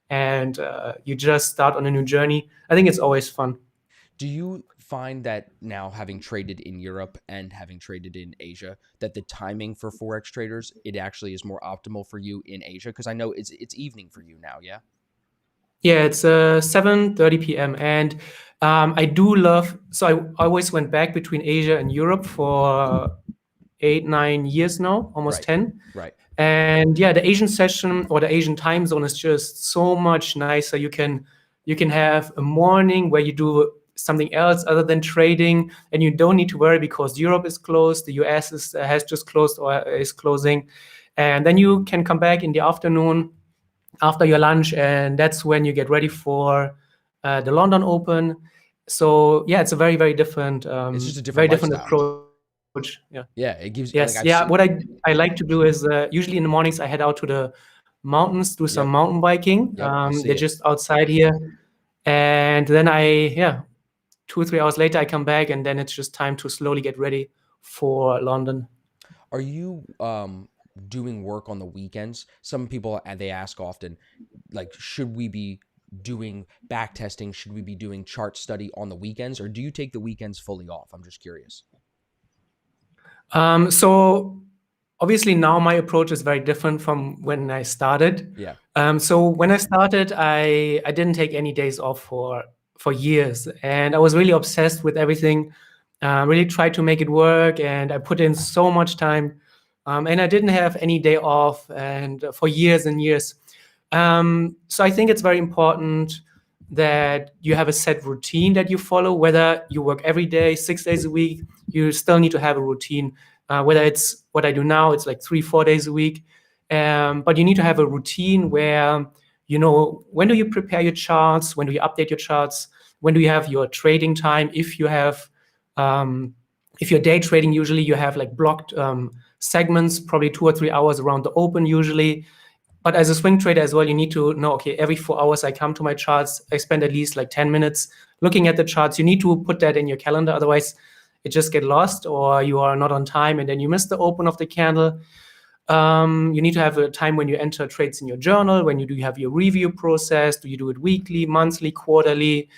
and you just start on a new journey. I think it's always fun. Do you find that now, having traded in Europe and having traded in Asia, that the timing for Forex traders, it actually is more optimal for you in Asia? Because I know it's evening for you now, yeah? Yeah, it's 7:30 p.m. and I do love. So I always went back between Asia and Europe for 8, 9 years now, almost Right, 10. right. And yeah, the Asian session or the Asian time zone is just so much nicer. You can have a morning where you do something else other than trading, and you don't need to worry because Europe is closed, the US has just closed or is closing, and then you can come back in the afternoon after your lunch, and that's when you get ready for the London Open. So yeah, it's a It's just a different very different lifestyle. approach. Yeah. Yeah, it gives, Yes. like, I've Yeah. What seen. I like to do is usually in the mornings I head out to the mountains, do some Yep, mountain biking. yep, I see They're it. just outside here, and then 2 or 3 hours later I come back, and then it's just time to slowly get ready for London. Are you doing work on the weekends? Some people, they ask often, like, should we be doing back testing? Should we be doing chart study on the weekends, or do you take the weekends fully off? I'm just curious. So obviously now my approach is very different from when I started. Yeah. So when I started, I didn't take any days off for years, and I was really obsessed with everything. Really tried to make it work, and I put in so much time, and I didn't have any day off, and for years and years. So I think it's very important that you have a set routine that you follow. Whether you work every day, 6 days a week, you still need to have a routine. Whether it's what I do now, it's like 3, 4 days a week. But you need to have a routine where you know when do you prepare your charts, when do you update your charts, when do you have your trading time. If you're day trading, usually you have like blocked segments, probably 2 or 3 hours around the open usually. But as a swing trader as well, you need to know, okay, every 4 hours I come to my charts, I spend at least like 10 minutes looking at the charts. You need to put that in your calendar. Otherwise, it just get lost or you are not on time and then you miss the open of the candle. You need to have a time when you enter trades in your journal, when you do have your review process. Do you do it weekly, monthly, quarterly?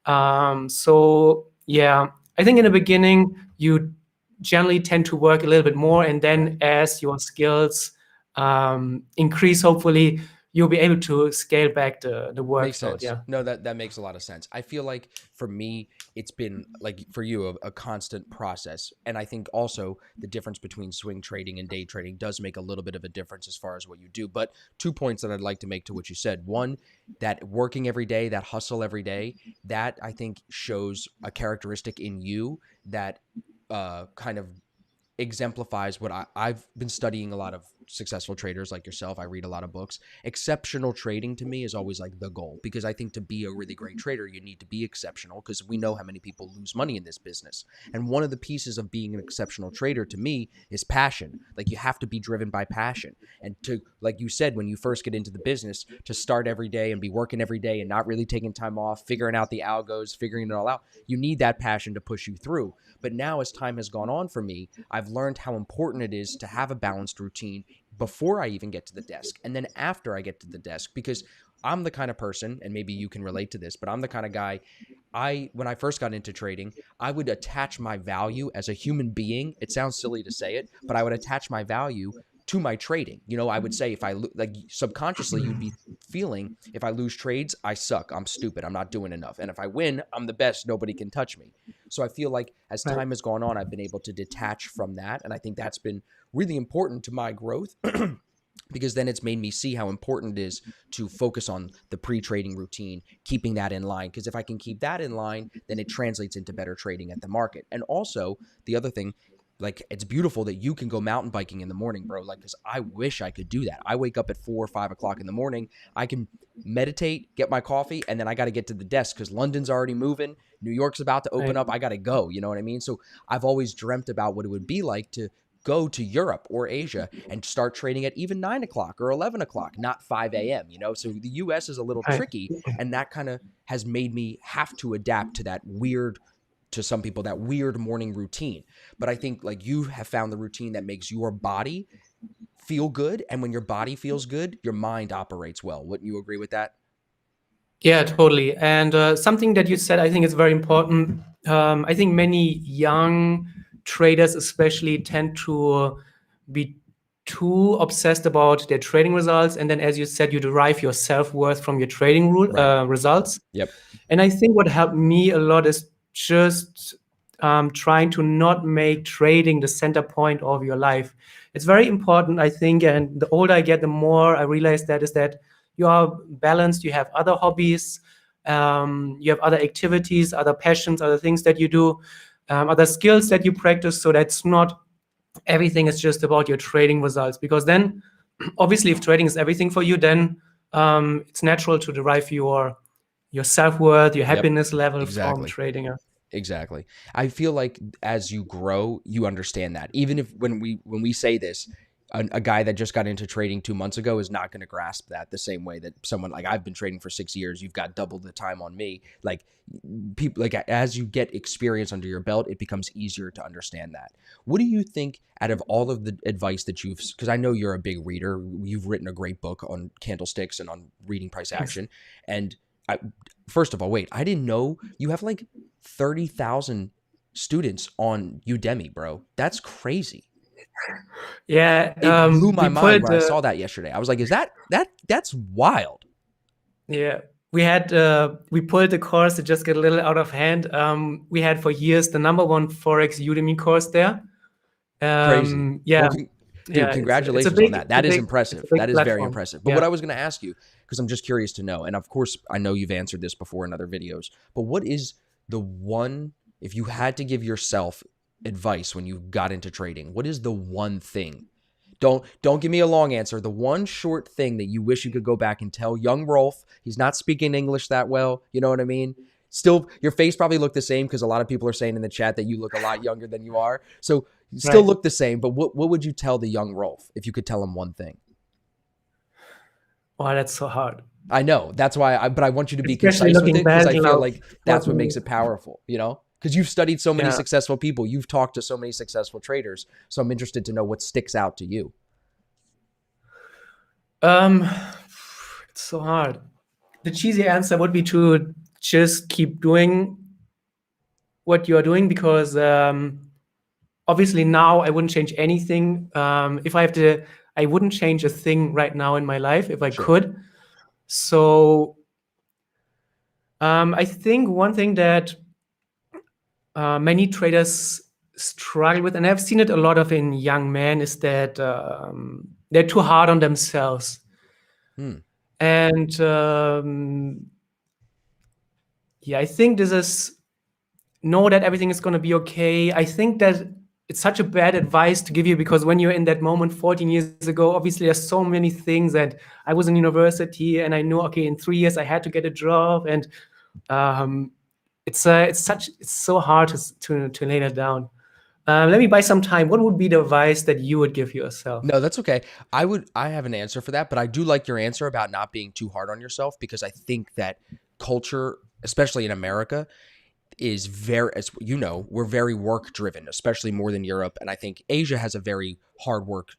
So yeah, I think in the beginning, you generally tend to work a little bit more. And Right. then as your skills increase, hopefully you'll be able to scale back the Makes workload. sense. Yeah. No, that makes a lot of sense. I feel like for me, it's been, like for you, a constant process. And I think also the difference between swing trading and day trading does make a little bit of a difference as far as what you do. But 2 points that I'd like to make to what you said. One, that working every day, that hustle every day, that I think shows a characteristic in you that kind of exemplifies what I've been studying. A lot of successful traders like yourself. I read a lot of books. Exceptional trading to me is always like the goal, because I think to be a really great trader, you need to be exceptional, because we know how many people lose money in this business. And one of the pieces of being an exceptional trader to me is passion. Like, you have to be driven by passion. And to, like you said, when you first get into the business, to start every day and be working every day and not really taking time off, figuring out the algos, figuring it all out, you need that passion to push you through. But now, as time has gone on for me, I've learned how important it is to have a balanced routine before I even get to the desk and then after I get to the desk, because I'm the kind of person, and maybe you can relate to this, but I'm the kind of guy, when I first got into trading, I would attach my value as a human being. It sounds silly to say it, but I would attach my value to my trading. You know, I would say, if I like, subconsciously you'd be feeling, if I lose trades, I suck, I'm stupid, I'm not doing enough. And if I win, I'm the best, nobody can touch me. So I feel like as Right. time has gone on, I've been able to detach from that. And I think that's been really important to my growth because then it's made me see how important it is to focus on the pre-trading routine, keeping that in line. Because if I can keep that in line, then it translates into better trading at the market. And also, the other thing, like, it's beautiful that you can go mountain biking in the morning, bro. Like, because I wish I could do that. I wake up at 4 or 5 o'clock in the morning. I can meditate, get my coffee, and then I got to get to the desk because London's already moving. New York's about to open Right. up. I got to go. You know what I mean? So I've always dreamt about what it would be like to go to Europe or Asia and start trading at even 9 o'clock or 11 o'clock, not 5 a.m., you know? So the US is a little Right. tricky, and that kind of has made me have to adapt to that weird, to some people, that weird morning routine. But I think, like, you have found the routine that makes your body feel good. And when your body feels good, your mind operates well. Wouldn't you agree with that? Yeah, totally. And something that you said, I think is very important. I think many young traders, especially, tend to be too obsessed about their trading results, and then, as you said, you derive your self-worth from your trading Right. results. Yep. And I think what helped me a lot is just trying to not make trading the center point of your life. It's very important, I think, and the older I get, the more I realize that is that you are balanced, you have other hobbies, you have other activities, other passions, other things that you do, other skills that you practice. So that's not everything is just about your trading results, because then obviously if trading is everything for you, then it's natural to derive your self-worth, your Yep. happiness level from Exactly. trading. Exactly. I feel like as you grow, you understand that. Even if when we say this, a guy that just got into trading 2 months ago is not going to grasp that the same way that someone like I've been trading for 6 years. You've got double the time on me. Like people, like as you get experience under your belt, it becomes easier to understand that. What do you think out of all of the advice that you've? Because I know you're a big reader. You've written a great book on candlesticks and on reading price action. And I, first of all, wait, I didn't know you have like 30,000 students on Udemy, bro. That's crazy. Yeah, It blew my we mind pulled when I saw that yesterday. I was like, is that's wild. yeah, we pulled the course. It just got a little out of hand. We had for years the number one Forex Udemy course there. Crazy. Yeah, Well, dude, yeah, congratulations on that. That is it's a impressive. big That is very platform. impressive. But what Yeah. I was going to ask you, because I'm just curious to know, and of course, I know you've answered this before in other videos, but what is the one, if you had to give yourself advice when you got into trading, what is the one thing? Don't give me a long answer. The one short thing that you wish you could go back and tell young Rolf, he's not speaking English that well, you know what I mean? Still, your face probably looked the same because a lot of people are saying in the chat that you look a lot younger than you are. So you still Right. look the same, but what would you tell the young Rolf if you could tell him one thing? Wow, that's so hard. I know that's why, but I want you to be Especially concise with looking it because back I feel now. like What that's what makes we- it powerful, you know? Because you've studied so many Yeah. successful people, you've talked to so many successful traders. So I'm interested to know what sticks out to you. Um, it's so hard. The cheesy answer would be to just keep doing what you are doing, because obviously now I wouldn't change anything. If I have to, I wouldn't change a thing right now in my life if I Sure. could. So I think one thing that many traders struggle with, and I've seen it a lot of in young men, is that they're too hard on themselves. And yeah, I think this is know that everything is going to be okay. I think that it's such a bad advice to give you, because when you're in that moment 14 years ago, obviously there's so many things, and I was in university and I knew, okay, in 3 years I had to get a job, and um, it's so hard to lay that down. Let me buy some time. What would be the advice that you would give yourself? No, that's okay. I have an answer for that, but I do like your answer about not being too hard on yourself because I think that culture, especially in America, is very, as you know, we're very work driven, especially more than Europe. And I think Asia has a very hard work,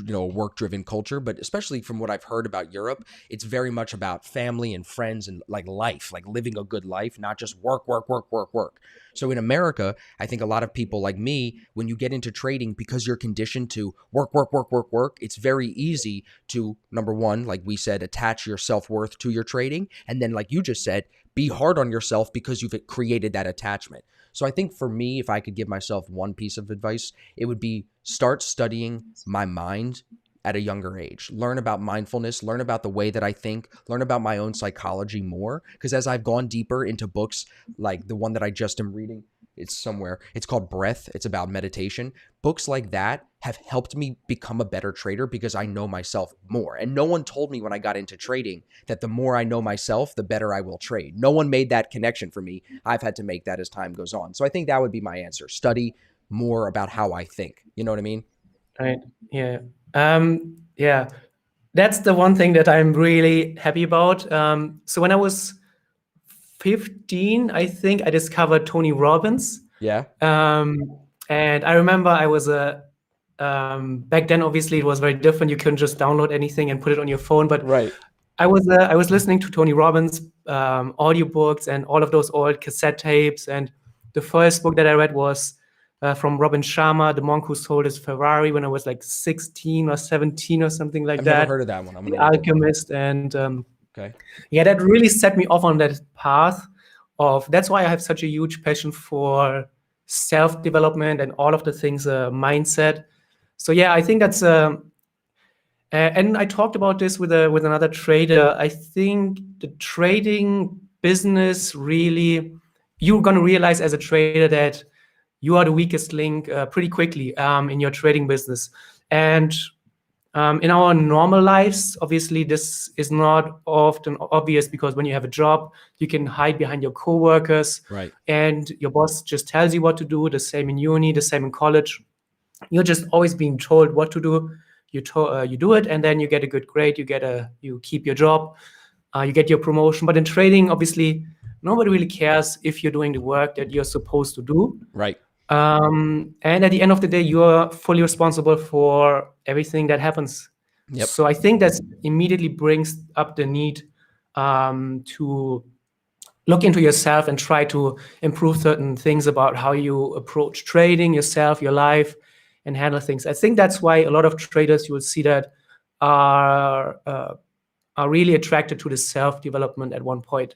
work driven culture. But especially from what I've heard about Europe, it's very much about family and friends and like life, like living a good life, not just work, work, work, work, work. So in America, I think a lot of people like me, when you get into trading, because you're conditioned to work, work, work, work, work, it's very easy to, number one, like we said, attach your self worth to your trading. And then, like you just said, be hard on yourself because you've created that attachment. So I think for me, if I could give myself one piece of advice, it would be start studying my mind at a younger age. Learn about mindfulness, learn about the way that I think, learn about my own psychology more. Because as I've gone deeper into books like the one that I just am reading, it's somewhere, it's called Breath, it's about meditation. Books like that have helped me become a better trader because I know myself more. And no one told me when I got into trading that the more I know myself, the better I will trade. No one made that connection for me. I've had to make that as time goes on. So I think that would be my answer. Study more about how I think. You know what I mean? Right. Yeah. Yeah. That's the one thing that I'm really happy about. So when I was 15, I think I discovered Tony Robbins. Yeah. Um, and I remember I was back then, obviously, it was very different. You couldn't just download anything and put it on your phone. But Right. I was listening to Tony Robbins audiobooks and all of those old cassette tapes. And the first book that I read was from Robin Sharma, The Monk Who Sold His Ferrari, when I was like 16 or 17 or something like I've never that. heard of that one. I'm The gonna look it up. Alchemist. And Okay. yeah, that really set me off on that path of, that's why I have such a huge passion for self-development and all of the things, mindset. So yeah, I think that's and I talked about this with another trader. I think the trading business really, you're going to realize as a trader that you are the weakest link pretty quickly in your trading business. And in our normal lives, obviously, this is not often obvious, because when you have a job, you can hide behind your coworkers, Right. and your boss just tells you what to do. The same in uni, the same in college. You're just always being told what to do. You do it, and then you get a good grade. You keep your job. You get your promotion. But in trading, obviously, nobody really cares if you're doing the work that you're supposed to do. Right. And at the end of the day, you're fully responsible for everything that happens. Yep. So I think that immediately brings up the need to look into yourself and try to improve certain things about how you approach trading, yourself, your life, and handle things. I think that's why a lot of traders, you will see that, are really attracted to the self-development at one point.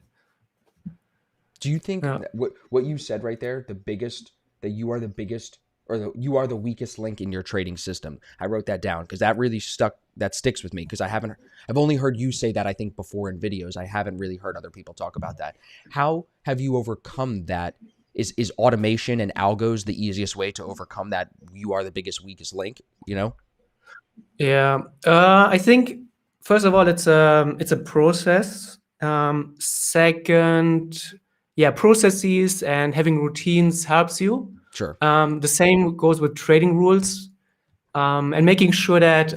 Do you think Yeah. what you said right there, that you are the biggest, or you are the weakest link in your trading system? I wrote that down because that really sticks with me, because I've only heard you say that, I think, before in videos. I haven't really heard other people talk about that. How have you overcome that? Is automation and algos the easiest way to overcome that? You are the biggest, weakest link, you know? Yeah. I think, first of all, it's a process. Second, yeah, processes and having routines helps you. Sure. The same goes with trading rules, and making sure that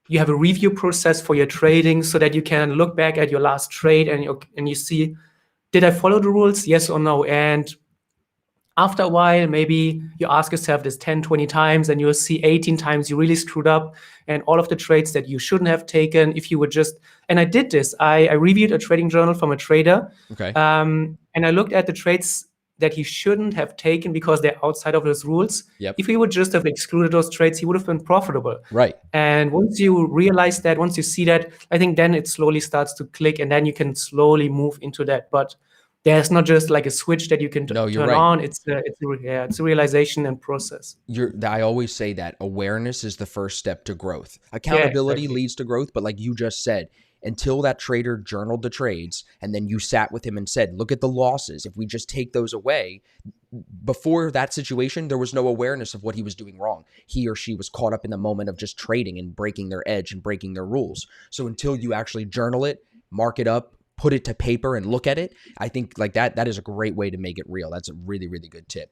you have a review process for your trading, so that you can look back at your last trade and you see, did I follow the rules? Yes or no? And after a while, maybe you ask yourself this 10, 20 times, and you'll see 18 times you really screwed up, and all of the trades that you shouldn't have taken if you would just, and I did this. I reviewed a trading journal from a trader, Okay. and I looked at the trades that he shouldn't have taken because they're outside of his rules. Yep. If he would just have excluded those trades, he would have been profitable. Right. And once you realize that, once you see that, I think then it slowly starts to click, and then you can slowly move into that. But there's not just like a switch that you can No, you're turn right. on. It's a realization and process. I always say that awareness is the first step to growth. Accountability exactly. leads to growth, but like you just said, until that trader journaled the trades and then you sat with him and said, look at the losses. If we just take those away, before that situation, there was no awareness of what he was doing wrong. He or she was caught up in the moment of just trading and breaking their edge and breaking their rules. So until you actually journal it, mark it up, put it to paper and look at it, I think like that is a great way to make it real. That's a really, really good tip.